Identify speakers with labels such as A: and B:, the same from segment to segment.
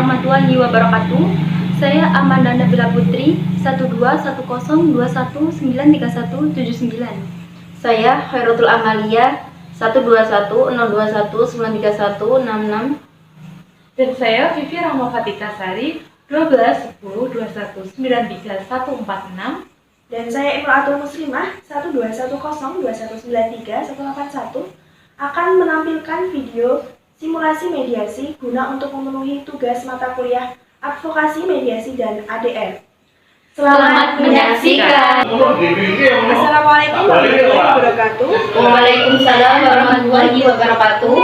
A: warahmatullahi wabarakatuh. Saya Amanda Nabila Putri, 12102193179.
B: Saya Khairatul Amalia, 12102193166.
C: Dan saya Vivi Rahmafatika Sari, 121021934146.
D: Dan saya Imro'atul Muslimah, 12102193181 akan menampilkan video simulasi mediasi guna untuk memenuhi tugas mata kuliah Advokasi, Mediasi, dan ADR.
B: Selamat menyaksikan.
D: Assalamualaikum warahmatullahi wabarakatuh.
B: Waalaikumsalam warahmatullahi wabarakatuh.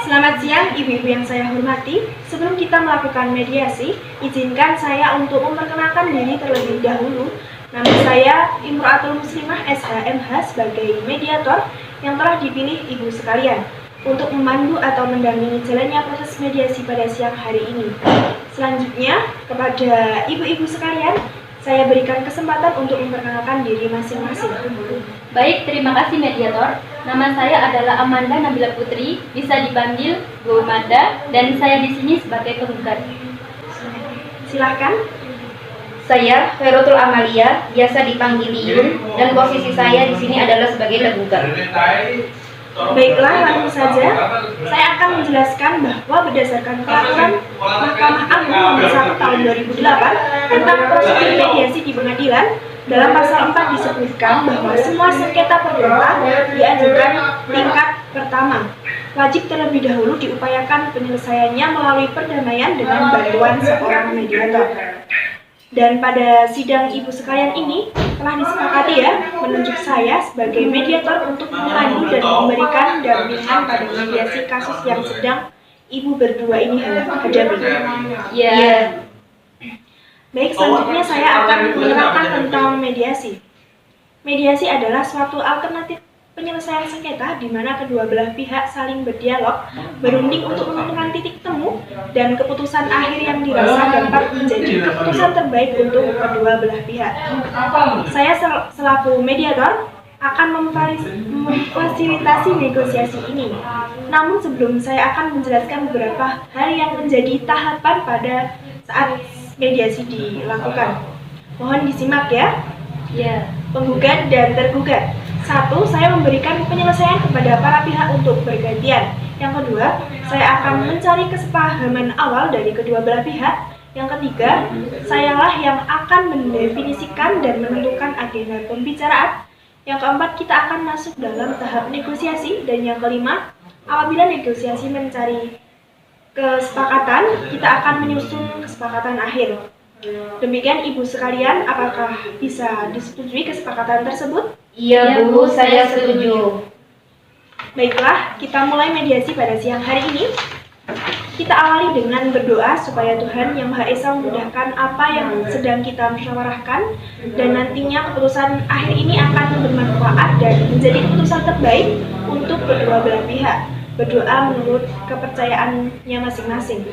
D: Selamat siang ibu-ibu yang saya hormati. Sebelum kita melakukan mediasi, izinkan saya untuk memperkenalkan diri terlebih dahulu. Nama saya Imro'atul Muslimah SHMH sebagai mediator yang telah dipilih ibu sekalian untuk memandu atau mendampingi jalannya proses mediasi pada siang hari ini. Selanjutnya, kepada ibu-ibu sekalian, saya berikan kesempatan untuk memperkenalkan diri masing-masing.
A: Baik, terima kasih mediator. Nama saya adalah Amanda Nabila Putri, bisa dipanggil Bu Amanda, dan saya di sini sebagai penggugat.
D: Silahkan.
B: Saya Khairatul Amalia, biasa dipanggil Yun, dan posisi saya di sini adalah sebagai tergugat.
D: Baiklah, langsung saja. Saya akan menjelaskan bahwa berdasarkan peraturan Mahkamah Agung Nomor 1 Tahun 2008 tentang prosedur mediasi di pengadilan, dalam pasal 4 disebutkan bahwa semua sengketa perdata diajukan tingkat pertama. Wajib terlebih dahulu diupayakan penyelesaiannya melalui perdamaian dengan bantuan seorang mediator. Dan pada sidang ibu sekalian ini telah disepakati menunjuk saya sebagai mediator untuk memandu dan memberikan dampingan pada mediasi kasus yang sedang ibu berdua ini hadapi.
B: Ya.
D: Baik, selanjutnya saya akan menerangkan tentang mediasi. Mediasi adalah suatu alternatif penyelesaian sengketa di mana kedua belah pihak saling berdialog, berunding untuk menemukan titik temu dan keputusan akhir yang dirasa dapat menjadi keputusan terbaik untuk kedua belah pihak. Saya selaku mediator akan memfasilitasi negosiasi ini. Namun sebelum saya akan menjelaskan beberapa hal yang menjadi tahapan pada saat mediasi dilakukan. Mohon disimak ya. Penggugat dan tergugat. 1. Saya memberikan penyelesaian kepada para pihak untuk bergantian. Yang kedua, saya akan mencari kesepahaman awal dari kedua belah pihak. Yang ketiga, sayalah yang akan mendefinisikan dan menentukan agenda pembicaraan. Yang keempat, kita akan masuk dalam tahap negosiasi. Dan yang kelima, apabila negosiasi mencari kesepakatan, kita akan menyusun kesepakatan akhir. Demikian ibu sekalian, apakah bisa disetujui kesepakatan tersebut?
B: Iya Bu, saya setuju.
D: Baiklah, kita mulai mediasi pada siang hari ini. Kita awali dengan berdoa supaya Tuhan Yang Maha Esa memudahkan apa yang sedang kita musyawarahkan, dan nantinya keputusan akhir ini akan bermanfaat dan menjadi keputusan terbaik untuk kedua belah pihak. Berdoa menurut kepercayaannya masing-masing.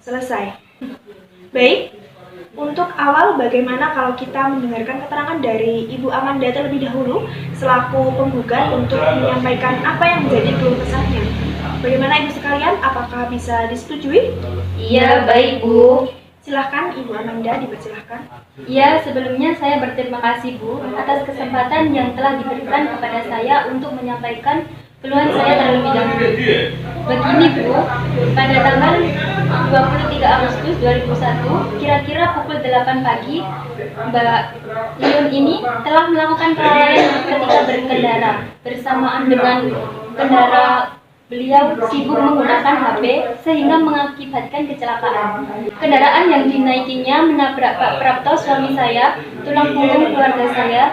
D: Selesai. Baik, untuk awal bagaimana kalau kita mendengarkan keterangan dari Ibu Amanda terlebih dahulu selaku penggugat untuk menyampaikan apa yang menjadi keluh kesahnya. Bagaimana Ibu sekalian, apakah bisa disetujui?
B: Iya, baik Bu.
D: Silahkan Ibu Amanda, dipersilahkan.
A: Ya, sebelumnya saya berterima kasih Bu atas kesempatan yang telah diberikan kepada saya untuk menyampaikan keluhan saya terlebih dahulu. Begini Bu, pada tanggal 23 Agustus 2001, kira-kira pukul 8 pagi, Mbak Yun ini telah melakukan kelalaian ketika berkendara. Bersamaan dengan kendara, beliau sibuk menggunakan HP sehingga mengakibatkan kecelakaan. Kendaraan yang dinaikinya menabrak Pak Prapto, suami saya, tulang punggung keluarga saya,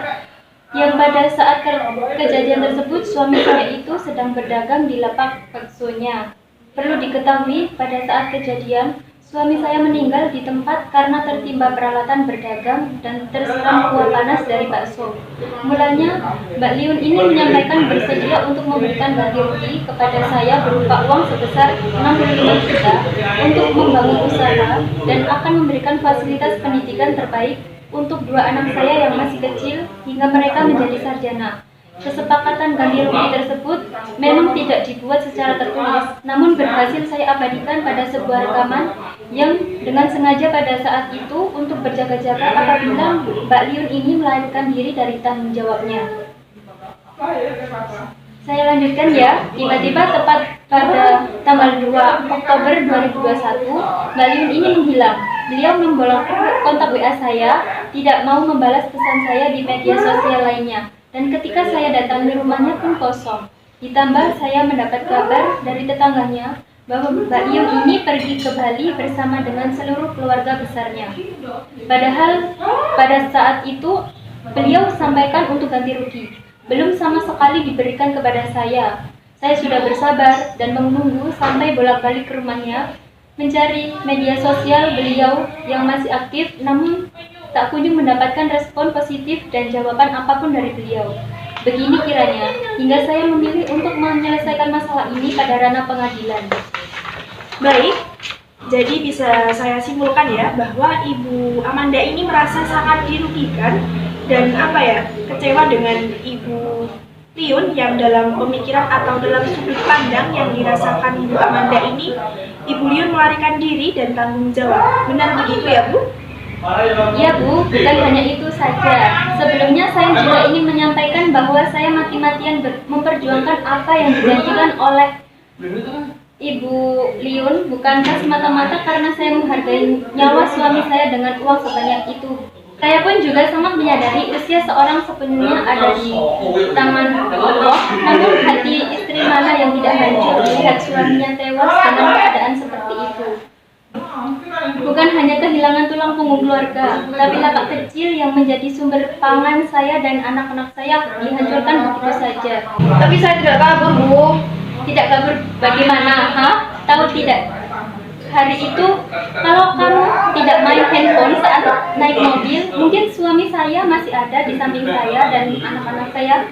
A: yang pada saat kejadian tersebut suami saya itu sedang berdagang di lapak baksonya. Perlu diketahui, pada saat kejadian suami saya meninggal di tempat karena tertimpa peralatan berdagang dan terserang kuah panas dari bakso. Mulanya Mbak Liun ini menyampaikan bersedia untuk memberikan ganti rugi kepada saya berupa uang sebesar 65 juta untuk membangun usaha dan akan memberikan fasilitas pendidikan terbaik untuk dua anak saya yang masih kecil hingga mereka menjadi sarjana. Kesepakatan ganti rugi tersebut memang tidak dibuat secara tertulis, namun berhasil saya abadikan pada sebuah rekaman yang dengan sengaja pada saat itu untuk berjaga-jaga apabila Mbak Liun ini melarikan diri dari tanggung jawabnya. Saya lanjutkan ya. Tiba-tiba tepat pada tanggal 2 Oktober 2021, Mbak Liun ini menghilang. Beliau memblokir kontak WA saya, tidak mau membalas pesan saya di media sosial lainnya. Dan ketika saya datangi rumahnya pun kosong. Ditambah saya mendapat kabar dari tetangganya bahwa Mbak Liun ini pergi ke Bali bersama dengan seluruh keluarga besarnya. Padahal pada saat itu beliau sampaikan untuk ganti rugi. Belum sama sekali diberikan kepada saya. Saya sudah bersabar dan menunggu sampai bolak-balik ke rumahnya, mencari media sosial beliau yang masih aktif, namun tak kunjung mendapatkan respon positif dan jawaban apapun dari beliau. Begini kiranya, hingga saya memilih untuk menyelesaikan masalah ini pada ranah pengadilan.
D: Baik, jadi bisa saya simpulkan ya bahwa Ibu Amanda ini merasa sangat dirugikan dan kecewa dengan Ibu Liun yang dalam pemikiran atau dalam sudut pandang yang dirasakan Ibu Amanda ini, Ibu Liun melarikan diri dan tanggung jawab. Benar begitu ya, Bu?
A: Ya Bu, bukan hanya itu saja. Sebelumnya saya juga ingin menyampaikan bahwa saya mati-matian memperjuangkan apa yang dijanjikan oleh Ibu Liun, bukankah semata-mata karena saya menghargai nyawa suami saya dengan uang sebanyak itu. Saya pun juga sangat menyadari usia seorang sepenuhnya ada di tangan Allah, namun hati istri mana yang tidak hancur melihat suaminya tewas dalam keadaan seperti itu. Bukan hanya kehilangan tulang punggung keluarga, tapi lapak kecil yang menjadi sumber pangan saya dan anak-anak saya dihancurkan begitu saja.
B: Tapi saya tidak kabur, Bu.
A: Tidak kabur bagaimana? Tahu tidak? Hari itu, kalau kamu tidak main handphone saat naik mobil, mungkin suami saya masih ada di samping saya dan anak-anak saya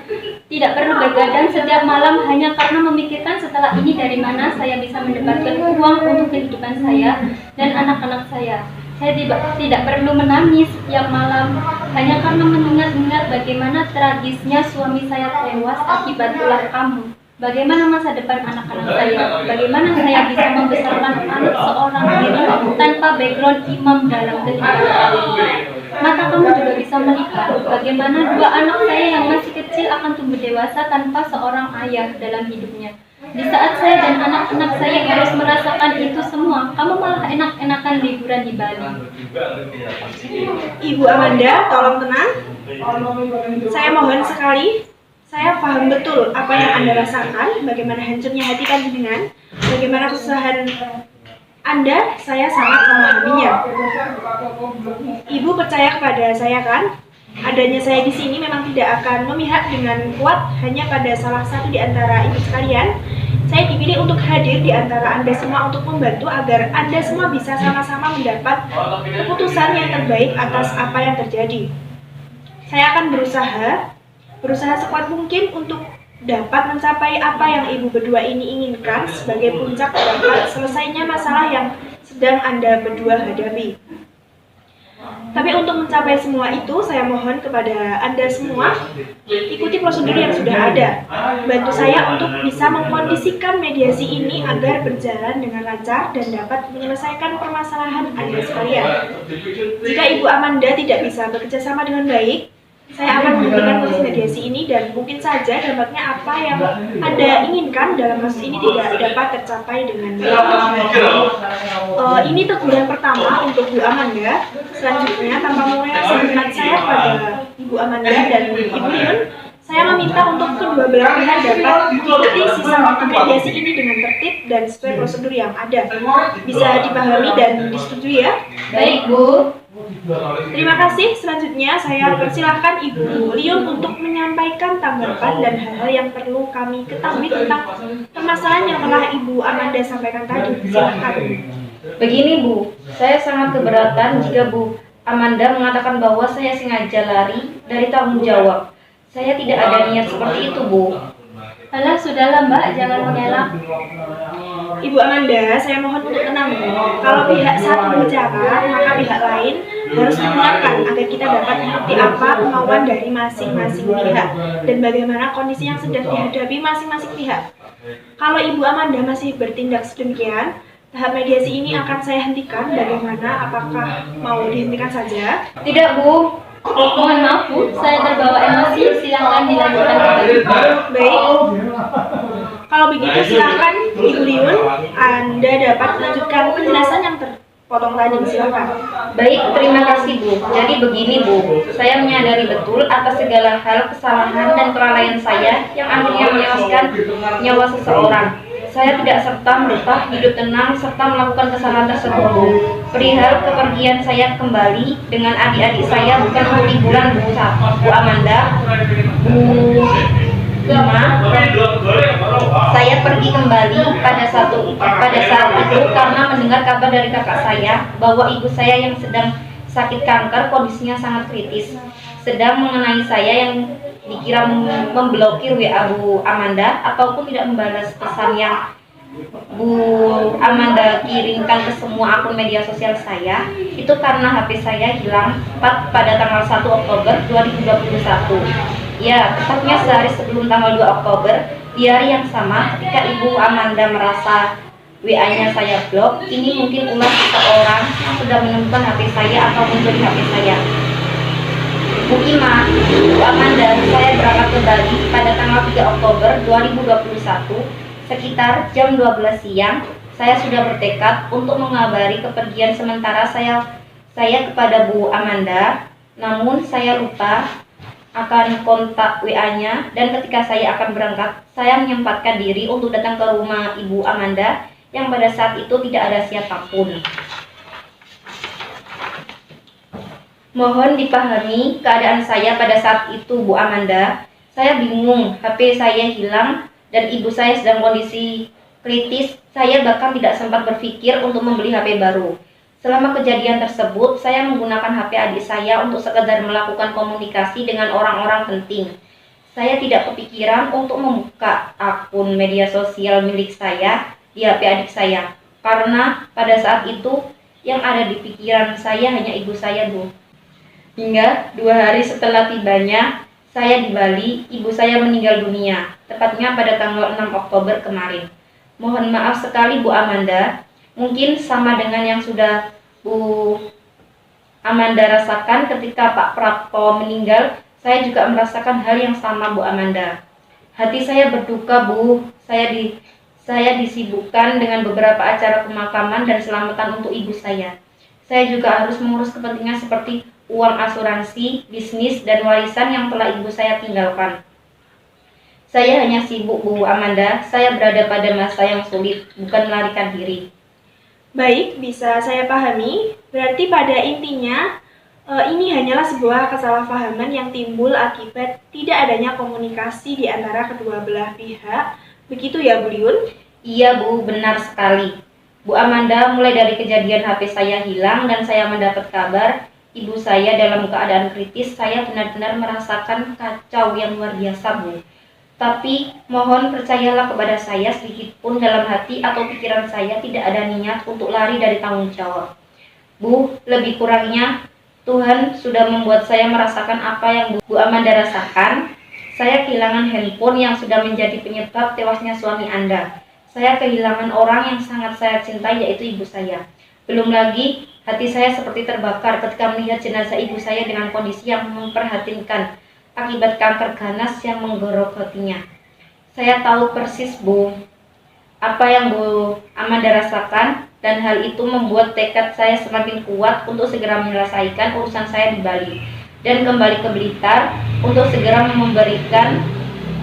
A: tidak perlu bergadang setiap malam hanya karena memikirkan setelah ini dari mana saya bisa mendapatkan uang untuk kehidupan saya dan anak-anak saya. Saya tidak perlu menangis setiap malam hanya karena mengingat-ingat bagaimana tragisnya suami saya tewas akibat ulah kamu. Bagaimana masa depan anak-anak saya? Bagaimana saya bisa membesarkan anak seorang diri tanpa background imam dalam kehidupan? Mata kamu juga bisa melihat bagaimana dua anak saya yang masih kecil akan tumbuh dewasa tanpa seorang ayah dalam hidupnya. Di saat saya dan anak-anak saya harus merasakan itu semua, kamu malah enak-enakan liburan di Bali.
D: Ibu Amanda, tolong tenang. Saya mohon sekali. Saya paham betul apa yang Anda rasakan, bagaimana hancurnya hati panjenengan, bagaimana kesusahan Anda, saya sangat memahaminya. Ibu percaya kepada saya kan? Adanya saya di sini memang tidak akan memihak dengan kuat hanya pada salah satu di antara ibu sekalian. Saya dipilih untuk hadir di antara Anda semua untuk membantu agar Anda semua bisa sama-sama mendapat keputusan yang terbaik atas apa yang terjadi. Saya akan berusaha sekuat mungkin untuk dapat mencapai apa yang ibu berdua ini inginkan sebagai puncak dapat selesainya masalah yang sedang Anda berdua hadapi. Tapi untuk mencapai semua itu, saya mohon kepada Anda semua, ikuti prosedur yang sudah ada. Bantu saya untuk bisa mengkondisikan mediasi ini agar berjalan dengan lancar dan dapat menyelesaikan permasalahan Anda sekalian. Jika Ibu Amanda tidak bisa bekerja sama dengan baik, saya akan menghentikan proses mediasi ini dan mungkin saja dampaknya apa yang Anda inginkan dalam kasus ini tidak dapat tercapai dengan baik. Ini teguran pertama untuk Bu Amanda. Selanjutnya, tanpa mengurangi semangat saya pada Ibu Amanda dan Ibu Liun, saya meminta untuk kedua belah pihak dapat mengikuti sisa waktu mediasi ini dengan tertib dan sesuai prosedur yang ada. Bisa dipahami dan disetujui ya?
A: Baik, Bu.
D: Terima kasih. Selanjutnya saya persilahkan Ibu Liun untuk menyampaikan tanggapan dan hal-hal yang perlu kami ketahui tentang permasalahan yang telah Ibu Amanda sampaikan tadi. Silakan.
B: Begini Bu, saya sangat keberatan jika Bu Amanda mengatakan bahwa saya sengaja lari dari tanggung jawab. Saya tidak ada niat seperti itu Bu.
A: Alah, sudahlah Mbak, jangan mengelak.
D: Ibu Amanda, saya mohon untuk tenang. Kalau pihak satu bicara, maka pihak lain harus mendengarkan agar kita dapat mengerti apa kemauan dari masing-masing pihak dan bagaimana kondisi yang sedang dihadapi masing-masing pihak. Kalau Ibu Amanda masih bertindak sedemikian, tahap mediasi ini akan saya hentikan. Bagaimana? Apakah mau dihentikan saja?
B: Tidak, Bu.
A: Mohon maaf Bu, saya terbawa emosi, silakan dilanjutkan kembali.
D: Baik. Kalau begitu silakan Ibu Liun, Anda dapat melanjutkan penjelasan yang terpotong tadi. Silakan.
B: Baik, terima kasih Bu. Jadi begini Bu, saya menyadari betul atas segala hal kesalahan dan kelalaian saya yang akhirnya menewaskan nyawa seseorang. Saya tidak serta-merta hidup tenang serta melakukan kesalahan tersebut Bu. Perihal kepergian saya kembali dengan adik-adik saya bukan untuk liburan Bu Amanda, Bu Ima. Saya pergi kembali pada saat itu karena mendengar kabar dari kakak saya bahwa ibu saya yang sedang sakit kanker kondisinya sangat kritis. Sedang mengenai saya yang dikira memblokir WA Bu Amanda ataupun tidak membalas pesan yang Bu Amanda kirimkan ke semua akun media sosial saya, itu karena HP saya hilang pada tanggal 1 Oktober 2021. Ya, tepatnya sehari sebelum tanggal 2 Oktober, di hari yang sama ketika Ibu Amanda merasa WA-nya saya blok, ini mungkin ulah seseorang yang sudah menemukan HP saya atau mencuri HP saya. Bu Ima, Bu Amanda, saya berangkat ke Bali pada tanggal 3 Oktober 2021, sekitar jam 12 siang. Saya sudah bertekad untuk mengabari kepergian sementara saya kepada Bu Amanda, namun saya lupa akan kontak WA-nya, dan ketika saya akan berangkat, saya menyempatkan diri untuk datang ke rumah Ibu Amanda yang pada saat itu tidak ada siapapun. Mohon dipahami keadaan saya pada saat itu Bu Amanda. Saya bingung, HP saya hilang dan ibu saya sedang kondisi kritis. Saya bahkan tidak sempat berpikir untuk membeli HP baru. Selama kejadian tersebut, saya menggunakan HP adik saya untuk sekedar melakukan komunikasi dengan orang-orang penting. Saya tidak kepikiran untuk membuka akun media sosial milik saya di HP adik saya, karena pada saat itu yang ada di pikiran saya hanya ibu saya Bu. Hingga 2 hari setelah tibanya saya di Bali, ibu saya meninggal dunia, tepatnya pada tanggal 6 Oktober kemarin. Mohon maaf sekali Bu Amanda, mungkin sama dengan yang sudah Bu Amanda rasakan ketika Pak Prapto meninggal, saya juga merasakan hal yang sama Bu Amanda. Hati saya berduka Bu, saya disibukkan dengan beberapa acara pemakaman dan selamatan untuk ibu saya. Saya juga harus mengurus kepentingan seperti uang asuransi, bisnis, dan warisan yang telah ibu saya tinggalkan. Saya hanya sibuk Bu Amanda, saya berada pada masa yang sulit, bukan melarikan diri.
D: Baik, bisa saya pahami. Berarti pada intinya ini hanyalah sebuah kesalahpahaman yang timbul akibat tidak adanya komunikasi di antara kedua belah pihak. Begitu ya Bu Liun?
B: Iya Bu, benar sekali. Bu Amanda, mulai dari kejadian HP saya hilang dan saya mendapat kabar ibu saya dalam keadaan kritis, saya benar-benar merasakan kacau yang luar biasa Bu. Tapi mohon percayalah kepada saya, sedikit pun dalam hati atau pikiran saya tidak ada niat untuk lari dari tanggung jawab. Bu, lebih kurangnya Tuhan sudah membuat saya merasakan apa yang Bu Amanda rasakan. Saya kehilangan handphone yang sudah menjadi penyebab tewasnya suami Anda. Saya kehilangan orang yang sangat saya cintai, yaitu ibu saya. Belum lagi hati saya seperti terbakar ketika melihat jenazah ibu saya dengan kondisi yang memprihatinkan akibat kanker ganas yang menggerogotinya. Saya tahu persis Bu apa yang Bu Amanda rasakan, dan hal itu membuat tekad saya semakin kuat untuk segera menyelesaikan urusan saya di Bali dan kembali ke Blitar untuk segera memberikan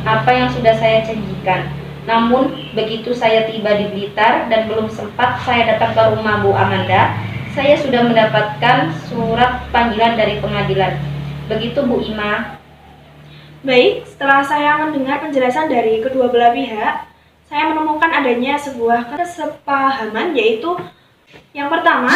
B: apa yang sudah saya janjikan. Namun begitu saya tiba di Blitar dan belum sempat saya datang ke rumah Bu Amanda, saya sudah mendapatkan surat panggilan dari pengadilan. Begitu Bu Ima.
D: Baik, setelah saya mendengar penjelasan dari kedua belah pihak, saya menemukan adanya sebuah kesepahaman, yaitu yang pertama,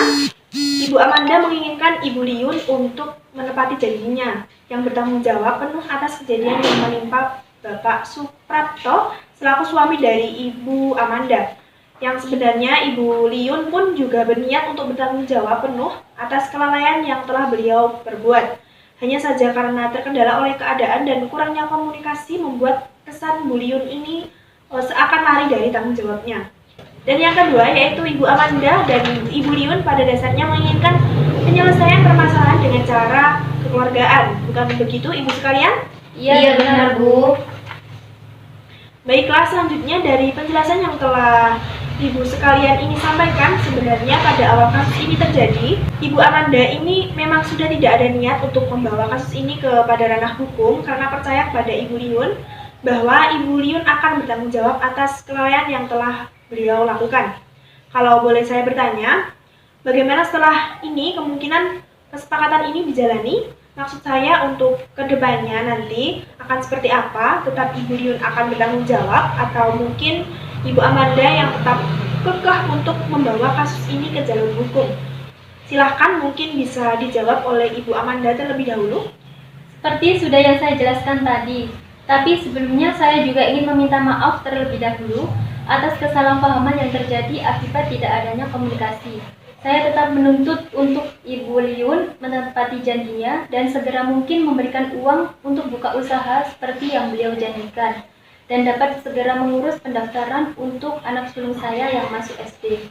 D: Ibu Amanda menginginkan Ibu Liun untuk menepati janjinya yang bertanggung jawab penuh atas kejadian yang menimpa Bapak Suprapto selaku suami dari Ibu Amanda. Yang sebenarnya Ibu Liun pun juga berniat untuk bertanggung jawab penuh atas kelalaian yang telah beliau perbuat. Hanya saja karena terkendala oleh keadaan dan kurangnya komunikasi membuat kesan Bu Liun ini seakan lari dari tanggung jawabnya. Dan yang kedua yaitu Ibu Amanda dan Ibu Liun pada dasarnya menginginkan penyelesaian permasalahan dengan cara kekeluargaan. Bukan begitu Ibu sekalian?
B: Iya benar Bu.
D: Baiklah, selanjutnya dari penjelasan yang telah Ibu sekalian ini sampaikan, sebenarnya pada awal kasus ini terjadi, Ibu Amanda ini memang sudah tidak ada niat untuk membawa kasus ini kepada ranah hukum karena percaya kepada Ibu Liun bahwa Ibu Liun akan bertanggung jawab atas kelalaian yang telah beliau lakukan. Kalau boleh saya bertanya, bagaimana setelah ini kemungkinan kesepakatan ini dijalani? Maksud saya untuk kedepannya nanti akan seperti apa? Tetap Ibu Liun akan bertanggung jawab atau mungkin Ibu Amanda yang tetap kekeh untuk membawa kasus ini ke jalur hukum? Silahkan mungkin bisa dijawab oleh Ibu Amanda terlebih dahulu.
A: Seperti sudah yang saya jelaskan tadi, tapi sebelumnya saya juga ingin meminta maaf terlebih dahulu atas kesalahpahaman yang terjadi akibat tidak adanya komunikasi. Saya tetap menuntut untuk Ibu Liun menepati janjinya dan segera mungkin memberikan uang untuk buka usaha seperti yang beliau janjikan, dan dapat segera mengurus pendaftaran untuk anak sulung saya yang masuk SD.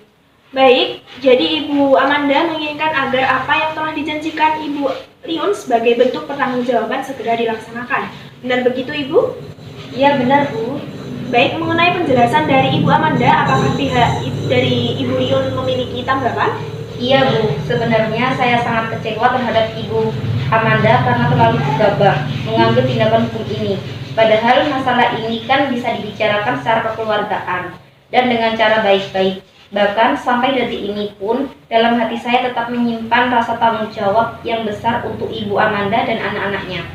D: Baik, jadi Ibu Amanda menginginkan agar apa yang telah dijanjikan Ibu Liun sebagai bentuk pertanggungjawaban segera dilaksanakan. Benar begitu Ibu?
A: Iya benar Bu.
D: Baik, mengenai penjelasan dari Ibu Amanda, apakah pihak dari Ibu Liun memiliki tanggapan?
B: Iya Bu, sebenarnya saya sangat kecewa terhadap Ibu Amanda karena terlalu gegabah mengambil tindakan hukum ini. Padahal masalah ini kan bisa dibicarakan secara kekeluargaan dan dengan cara baik-baik. Bahkan sampai detik ini pun dalam hati saya tetap menyimpan rasa tanggung jawab yang besar untuk Ibu Amanda dan anak-anaknya.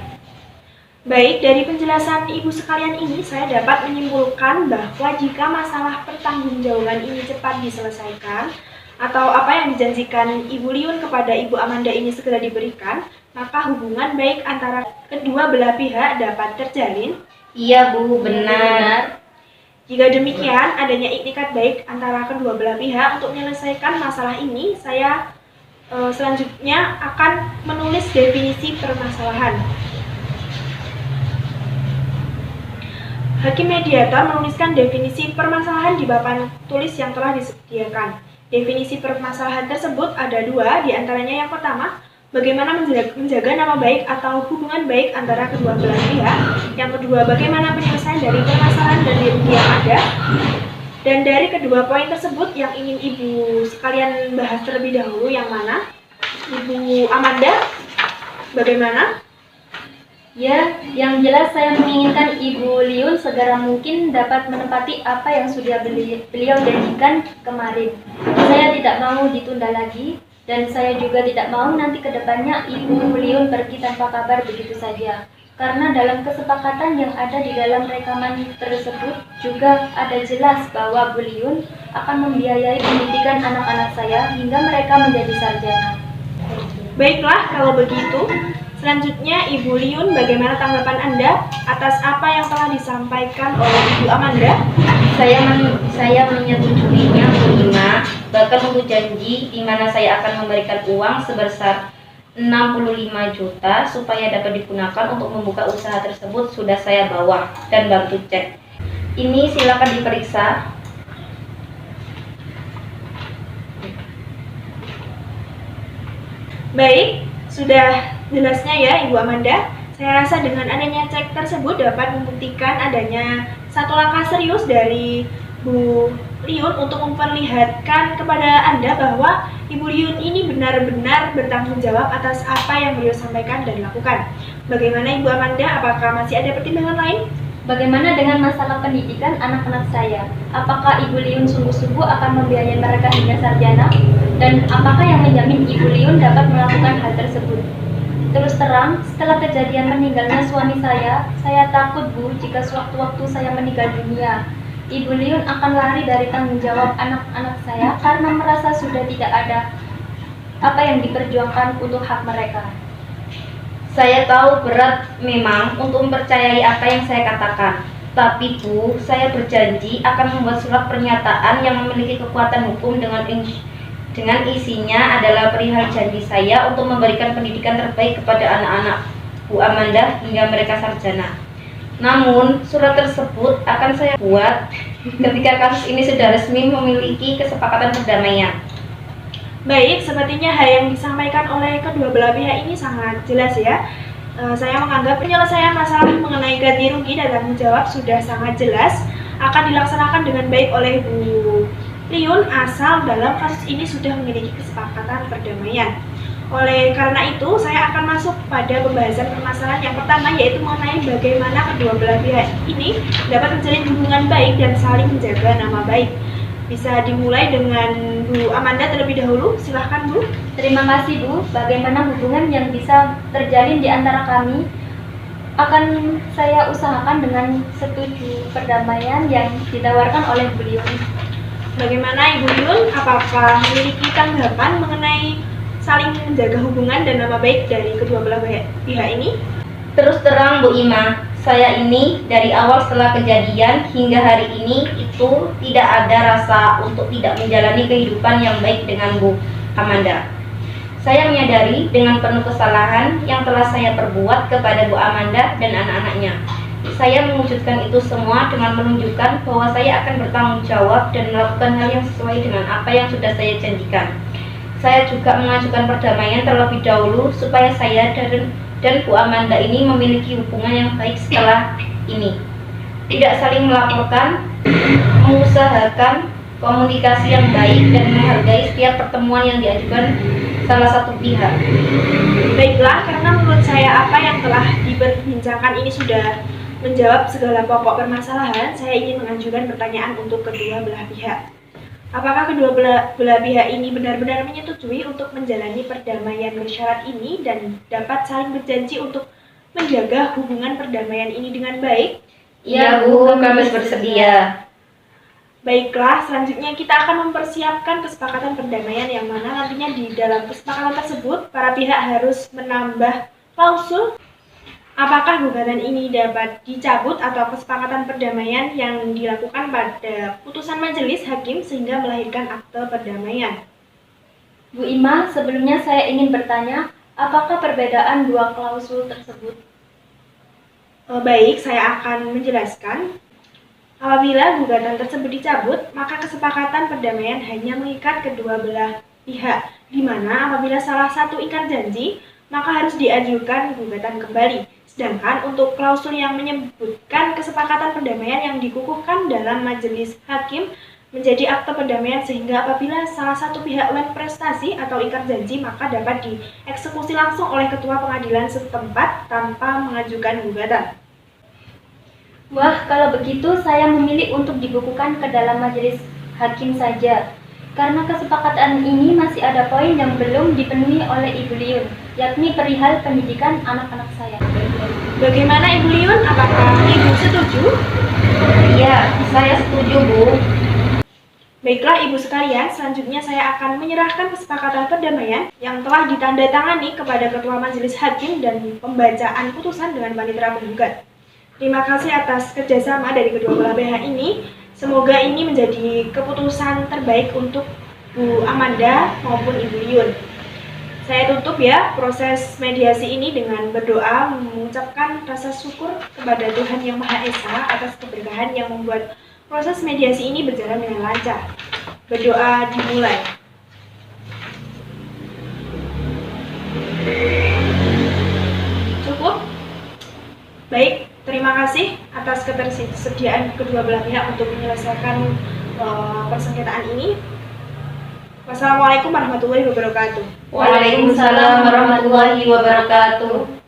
D: Baik, dari penjelasan Ibu sekalian ini saya dapat menyimpulkan bahwa jika masalah pertanggungjawaban ini cepat diselesaikan atau apa yang dijanjikan Ibu Liun kepada Ibu Amanda ini segera diberikan, maka hubungan baik antara kedua belah pihak dapat terjalin.
B: Iya Bu, benar.
D: Jika demikian, adanya iktikat baik antara kedua belah pihak untuk menyelesaikan masalah ini, saya selanjutnya akan menulis definisi permasalahan. Hakim mediator menuliskan definisi permasalahan di papan tulis yang telah disediakan. Definisi permasalahan tersebut ada dua, diantaranya yang pertama, bagaimana menjaga nama baik atau hubungan baik antara kedua belah pihak. Yang kedua, bagaimana penyelesaian dari permasalahan dan rugi yang ada. Dan dari kedua poin tersebut yang ingin Ibu sekalian bahas terlebih dahulu yang mana? Ibu Amanda, bagaimana?
A: Ya, yang jelas saya menginginkan Ibu Liun segera mungkin dapat menepati apa yang sudah beliau janjikan kemarin. Saya tidak mau ditunda lagi, dan saya juga tidak mau nanti ke depannya Ibu Liun pergi tanpa kabar begitu saja. Karena dalam kesepakatan yang ada di dalam rekaman tersebut juga ada jelas bahwa Bu Liun akan membiayai pendidikan anak-anak saya hingga mereka menjadi sarjana.
D: Baiklah, kalau begitu. Selanjutnya, Ibu Liun, bagaimana tanggapan Anda atas apa yang telah disampaikan oleh Ibu Amanda?
B: Saya menyetujuinya Bu Lina, bahkan untuk janji di mana saya akan memberikan uang sebesar 65 juta supaya dapat digunakan untuk membuka usaha tersebut sudah saya bawa dan bantu cek. Ini silakan diperiksa.
D: Baik, sudah jelasnya ya Ibu Amanda. Saya rasa dengan adanya cek tersebut dapat membuktikan adanya satu langkah serius dari Bu Liun untuk memperlihatkan kepada Anda bahwa Ibu Liun ini benar-benar bertanggung jawab atas apa yang beliau sampaikan dan lakukan. Bagaimana Ibu Amanda, apakah masih ada pertimbangan lain?
A: Bagaimana dengan masalah pendidikan anak-anak saya? Apakah Ibu Liun sungguh-sungguh akan membiayai mereka hingga sarjana? Dan apakah yang menjamin Ibu Liun dapat melakukan hal tersebut? Terus terang, setelah kejadian meninggalnya suami saya takut Bu, jika sewaktu-waktu saya meninggal dunia, Ibu Liun akan lari dari tanggung jawab anak-anak saya karena merasa sudah tidak ada apa yang diperjuangkan untuk hak mereka.
B: Saya tahu berat memang untuk mempercayai apa yang saya katakan. Tapi Bu, saya berjanji akan membuat surat pernyataan yang memiliki kekuatan hukum dengan isinya adalah perihal janji saya untuk memberikan pendidikan terbaik kepada anak-anak Bu Amanda hingga mereka sarjana. Namun, surat tersebut akan saya buat ketika kasus ini sudah resmi memiliki kesepakatan perdamaian.
D: Baik, sepertinya hal yang disampaikan oleh kedua belah pihak ini sangat jelas ya. Saya menganggap penyelesaian masalah mengenai ganti rugi dan tanggung jawab sudah sangat jelas akan dilaksanakan dengan baik oleh Bu Liun asal dalam kasus ini sudah memiliki kesepakatan perdamaian. Oleh karena itu, saya akan masuk pada pembahasan permasalahan yang pertama, yaitu mengenai bagaimana kedua belah pihak ini dapat menjalin hubungan baik dan saling menjaga nama baik. Bisa dimulai dengan Bu Amanda terlebih dahulu, silahkan Bu.
A: Terima kasih Bu. Bagaimana hubungan yang bisa terjalin di antara kami akan saya usahakan dengan setuju perdamaian yang ditawarkan oleh beliau.
D: Bagaimana Ibu Yun? Apakah memiliki tanggapan mengenai saling menjaga hubungan dan nama baik dari kedua belah pihak ini?
B: Terus terang Bu Ima, saya ini dari awal setelah kejadian hingga hari ini itu tidak ada rasa untuk tidak menjalani kehidupan yang baik dengan Bu Amanda. Saya menyadari dengan penuh kesalahan yang telah saya perbuat kepada Bu Amanda dan anak-anaknya. Saya mewujudkan itu semua dengan menunjukkan bahwa saya akan bertanggung jawab dan melakukan hal yang sesuai dengan apa yang sudah saya janjikan. Saya juga mengajukan perdamaian terlebih dahulu supaya saya dan Bu Amanda ini memiliki hubungan yang baik setelah ini. Tidak saling melaporkan, mengusahakan komunikasi yang baik dan menghargai setiap pertemuan yang diajukan salah satu pihak.
D: Baiklah, karena menurut saya apa yang telah diperbincangkan ini sudah menjawab segala pokok permasalahan, saya ingin mengajukan pertanyaan untuk kedua belah pihak. Apakah kedua belah pihak ini benar-benar menyetujui untuk menjalani perdamaian bersyarat ini dan dapat saling berjanji untuk menjaga hubungan perdamaian ini dengan baik?
B: Iya Bu, kami bersedia.
D: Baiklah, selanjutnya kita akan mempersiapkan kesepakatan perdamaian yang mana nantinya di dalam kesepakatan tersebut para pihak harus menambah klausul apakah gugatan ini dapat dicabut atau kesepakatan perdamaian yang dilakukan pada putusan majelis hakim sehingga melahirkan akte perdamaian.
A: Bu Ima, sebelumnya saya ingin bertanya, apakah perbedaan dua klausul tersebut?
D: Baik, saya akan menjelaskan. Apabila gugatan tersebut dicabut, maka kesepakatan perdamaian hanya mengikat kedua belah pihak, di mana apabila salah satu ingkar janji, maka harus diajukan gugatan kembali. Sedangkan untuk klausul yang menyebutkan kesepakatan perdamaian yang dikukuhkan dalam majelis hakim menjadi akte perdamaian sehingga apabila salah satu pihak lain prestasi atau ingkar janji maka dapat dieksekusi langsung oleh ketua pengadilan setempat tanpa mengajukan gugatan.
A: Wah, kalau begitu saya memilih untuk dibukukan ke dalam majelis hakim saja. Karena kesepakatan ini masih ada poin yang belum dipenuhi oleh Ibu Liun, yakni perihal pendidikan anak-anak saya.
D: Bagaimana Ibu Liun? Apakah Ibu setuju?
B: Iya, saya setuju Bu.
D: Baiklah Ibu sekalian, selanjutnya saya akan menyerahkan kesepakatan perdamaian yang telah ditandatangani kepada Ketua Majelis Hakim dan pembacaan putusan dengan panitera penggugat. Terima kasih atas kerjasama dari kedua belah pihak ini. Semoga ini menjadi keputusan terbaik untuk Bu Amanda maupun Ibu Liun. Saya tutup ya proses mediasi ini dengan berdoa mengucapkan rasa syukur kepada Tuhan Yang Maha Esa atas keberkahan yang membuat proses mediasi ini berjalan dengan lancar. Berdoa dimulai. Cukup? Baik, terima kasih atas ketersediaan kedua belah pihak untuk menyelesaikan persengketaan ini. Wassalamualaikum warahmatullahi wabarakatuh.
B: Waalaikumsalam warahmatullahi wabarakatuh.